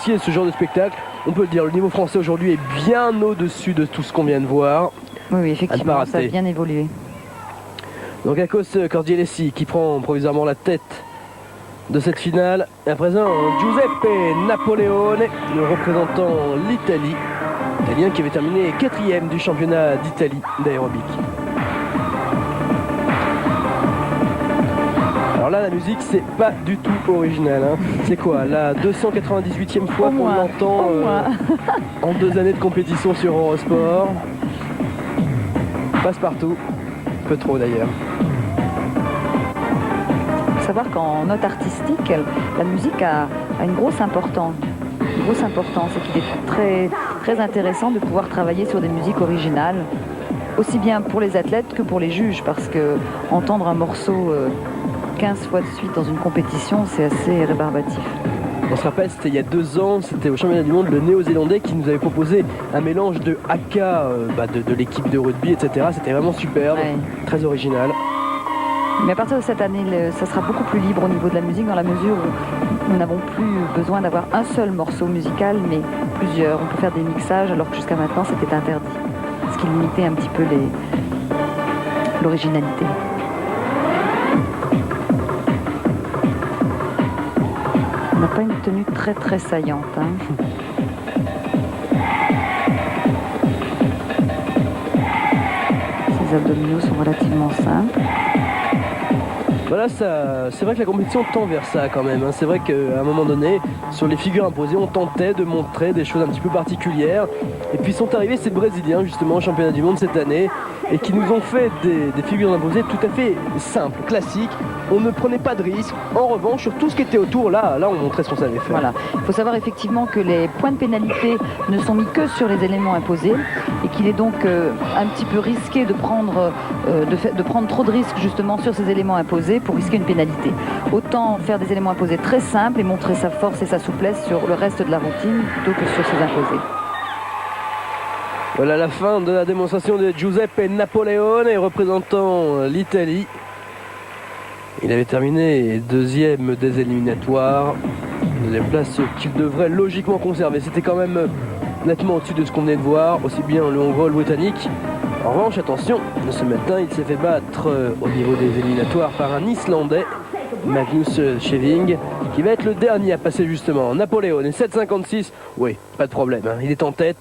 Ce genre de spectacle, on peut le dire, le niveau français aujourd'hui est bien au-dessus de tout ce qu'on vient de voir. Oui, effectivement, ça a bien évolué. Donc Akos Cordialesi qui prend provisoirement la tête de cette finale. Et à présent, Giuseppe Napoleone, le représentant l'Italie. Italien qui avait terminé 4e du championnat d'Italie d'aérobic. Alors là, la musique, c'est pas du tout original. Hein. C'est quoi, la 298e fois qu'on l'entend en 2 années de compétition sur Eurosport. Passe partout. Un peu trop d'ailleurs. Il faut savoir qu'en note artistique, la musique a une grosse importance. Une grosse importance, et qu'il est très intéressant de pouvoir travailler sur des musiques originales, aussi bien pour les athlètes que pour les juges, parce que entendre un morceau 15 fois de suite dans une compétition, c'est assez rébarbatif. On se rappelle, c'était il y a 2 ans, c'était au championnat du monde, le néo-zélandais qui nous avait proposé un mélange de haka, de l'équipe de rugby, etc. C'était vraiment superbe, très original. Mais à partir de cette année, ça sera beaucoup plus libre au niveau de la musique, dans la mesure où nous n'avons plus besoin d'avoir un seul morceau musical, mais plusieurs. On peut faire des mixages, alors que jusqu'à maintenant, c'était interdit. Ce qui limitait un petit peu l'originalité. On n'a pas une tenue très saillante. Hein. Ces abdominaux sont relativement simples. Voilà, c'est vrai que la compétition tend vers ça quand même. Hein. C'est vrai qu'à un moment donné, sur les figures imposées, on tentait de montrer des choses un petit peu particulières. Et puis sont arrivés ces Brésiliens justement au championnat du monde cette année et qui nous ont fait des figures imposées tout à fait simples, classiques. On ne prenait pas de risques. En revanche, sur tout ce qui était autour, là on montrait ce qu'on savait faire. Voilà. Il faut savoir effectivement que les points de pénalité ne sont mis que sur les éléments imposés et qu'il est donc un petit peu risqué de prendre trop de risques justement sur ces éléments imposés pour risquer une pénalité. Autant faire des éléments imposés très simples et montrer sa force et sa souplesse sur le reste de la routine plutôt que sur ces imposés. Voilà la fin de la démonstration de Giuseppe Napoleone représentant l'Italie. Il avait terminé 2e des éliminatoires. 2e place qu'il devrait logiquement conserver. C'était quand même nettement au-dessus de ce qu'on venait de voir, aussi bien le Hongrois le Britannique. En revanche, attention, ce matin, il s'est fait battre au niveau des éliminatoires par un Islandais, Magnus Scheving, qui va être le dernier à passer justement. Napoléon est 7,56. Oui, pas de problème, hein, il est en tête.